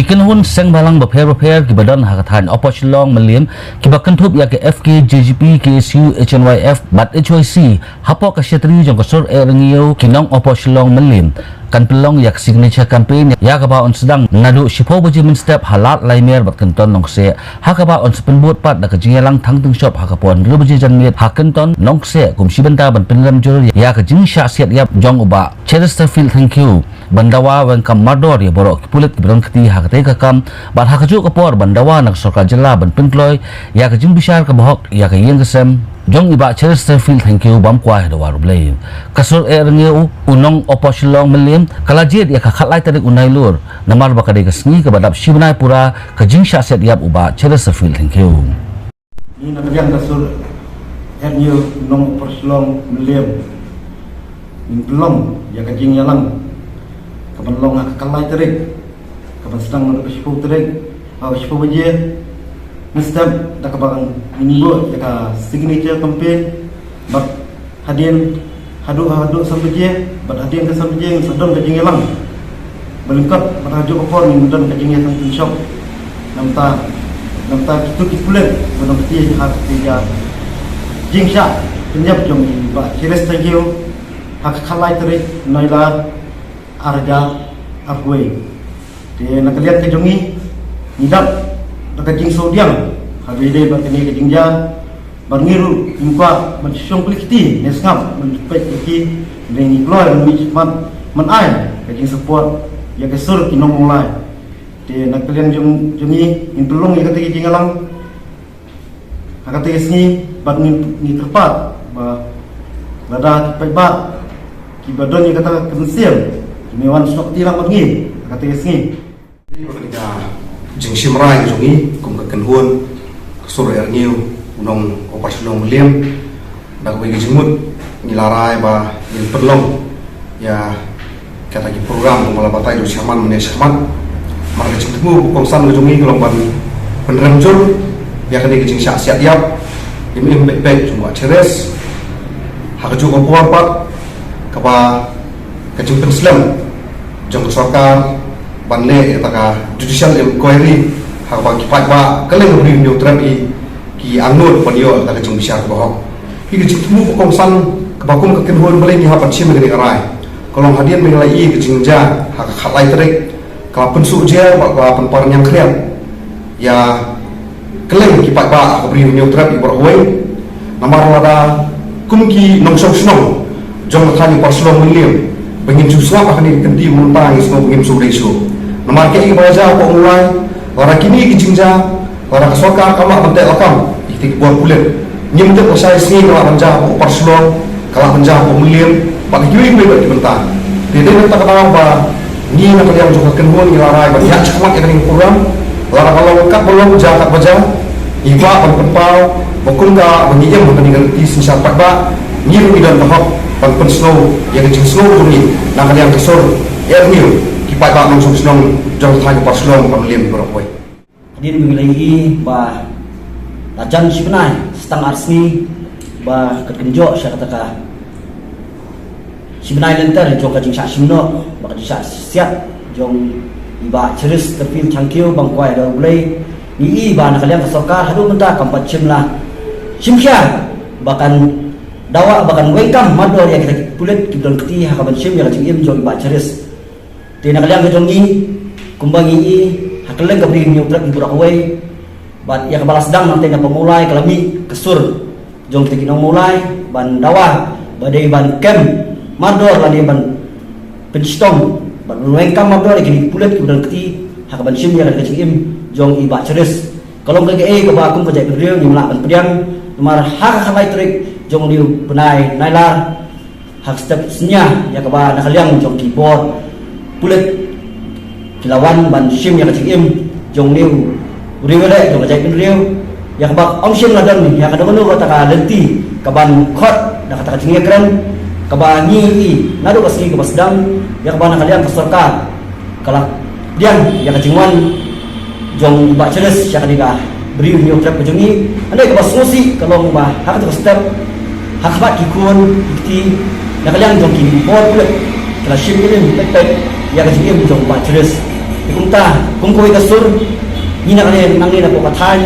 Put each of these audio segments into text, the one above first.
Kikin hun seng balang beper kibadan hakatan oposilong melim kibakan thup ya ke FK JGP KSU HNYF bat HYC hapo kasyatri jong kosor erengio kinong oposilong melim kan pelong yak signature campaign ya kaba on sedang nadu shipo bajimin step halat laimer bat kenton nongse hakaba on sepenbut pat da kejingelang thang tung shop hakapon lu baji janmiet hakenton nongse kum shibenta ban penlam jor ya kejing sya siat yap jong uba Chesterfield thank you bandawa wen kam mador ya borok pulit kibron keti hakate kakam bat hakaju kapor bandawa nak sorka jela ban penkloy ya kejing bishar ka bohok ya ka yeng kesem jong iba Chesterfield thank you bam kwa da waru blay kasur erngeu unong oposilong melim kalajit ya kakhatlai tarik unai lur namar bakade kesni kabadap shibnai pura kejing sya siat yap uba Chesterfield thank you ni nak yang kasur erngeu unong oposilong melim min belum ya kejing yalang kapan long kalai tarik kapan sedang nak shipo tarik shipo baje Mestap dah kabang minggu ya ka signature campaign bat hadian hadu sampai je bat hadian ke sampai je sedang ke jingelang belengkap bat haju opor ni mudan ke jingelang tang shop namta kitu kipulen belum peti hak tiga jingsha penyap jong ba cheres thank you hak khalai tarik naila arga afwe de nak lihat ke jongi nidap nakajing sodium habide bakani kajing ja bangiru impa mensyong kulikti nesngap menpek ki nengi kloy man ai kajing support ya kesur kinong mulai de nakalian jungi impelong ya kata kajing alang hakate kesni bat ni tepat ba bada paiba ki badon ya kata kensil mewan stok tilang bangi hakate kesni jeng simrai jungi kum ka kenhun sur erngeu unong opasilong lem dak bagi jemut nilarai ba ni perlong ya kata ki program mula batai do syaman mene syaman mar ke temu kongsan jungi kelong ban penrenjur ya kene ke jeng syak siat yap im baik cuma ceres hakaju ko pat kapa kajung penslam jong sarkar banle taka judicial inquiry hakba kipat ba kaleng beri neutral ki anut panio taka jung bisyar bohong ki jitmu kongsan kebakum ke kenhun balai ni hapat sim ngene arai kolong hadian menilai ke jingja hak khatlai trek kala pensu je ba penpar yang krem ya kaleng kipat ba beri neutral di borhoi namar wada kumki nongsong snong jong thani paslong milim bengin susah akan dikendi muntang semua bengin sureso nomor ke ibaja apa mulai orang kini kijingja orang kesoka kamu bentek lakam itik buat kulit nyemte pasai sini kalau menja apa parslong kalau menja apa mulim bagi kiri bebek dibentar tidak kita ketahui bahwa ni nak yang juga kenhun ilarai bagi hak cemat yang kurang orang kalau kat belum jahat baja iba penpau bukan ka bagi yang bukan ngerti siapa ba ni dan bahok penpen snow yang kecil snow ni nak yang kesor erniu kipat ba nong song jong thai paslong pamlem berapoi din milai ba lajan sibnai stang arsni ba ketkenjo sya kataka sibnai lenter jong kajing syak simno ba kajing syak siap jong iba ceris terpil cangkiu bangkwai da ulai ni ba nakalian kasokar hadu menta kampat cimla simsya bahkan dawa bahkan welcome mador ya kita pulit kibon keti hakaban sim ya kajing im jong iba ceris tina kalian kejongi kumbangi hakeleng ka bring nyutrak di burak way bat ya kabalas dang nanti na pemulai kalami kesur jong tikinong mulai ban dawa badai ban kem mador lani ban penstong ban welcome mador ikini pulet kibon keti hakaban sim ya kajing im jong iba ceres kalong kage ka ba kum kajai rieu nyumla ban pediang nomor hak halai trik jong liu penai nailar hak step senya ya ka ba nakaliang jong keyboard pulit kilawan ban sim yang kecil im jong liu uriwale jong kajai riu ya kabak ong sim ladan ni ya kadang nu kata ka lenti kaban khot da kata kecing keren kabani i nadu kasni ka sedang ya kabana kalian peserta kala dian ya kecingwan jong ba ceres ya kadiga beri ni trap kejongi andai ka basmusi kalau ba hak tu step hak ba kikun ikti ya kalian jong ki bot pulit kala sim ini pek ya kecil jong ba ceres ikumta kungkoi kasur ina kali nang ni na ko kathan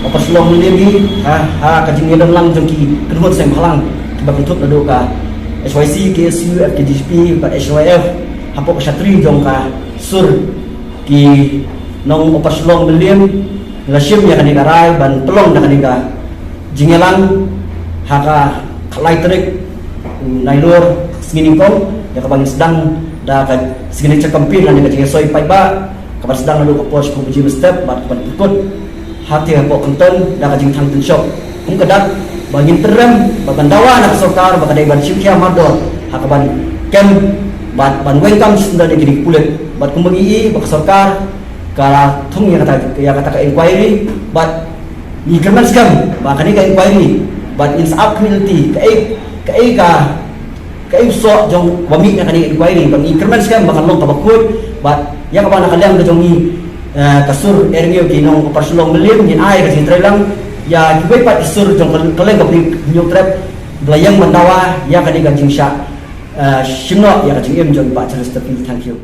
opas long lebi ha ka jing yelang lang jongki kedut sem halang ba kutup na do ka SYC KSU FKDSP ba SYF hapo ka satri jong ka sur ki nong opas long beliam lasim ya kani karai ban pelong na kani ka jingelang haka kalai terik nailor singini kong ya kabang sedang da ka singini cakampin na ka jingesoi pai ba kabar sedang lalu ke pos ku biji step bat ban ikut hati hapo konten da ka jing thang tin shop kum kedak bangin terem bagan dawa nak sokar bakadai ban simkia mador hakaban kem bat ban welcome senda de gidi kulit bat kumbagi bak sokar kala thung ya kata ka inquiry bat ni kemen skam bakani ka inquiry bat in up community ka so jong wami na kani inquiry bang increment skam bakal long kabakut bat ya ka ba nakaliang da jong ni kasur erngyo kinong operasyon melim gin ai ka sintre lang ya gibai pat isur jong kaleng kapli nyok trap belayang mandawa ya kani ganjing sya simno ya kajing em jong ba charus tapi thank you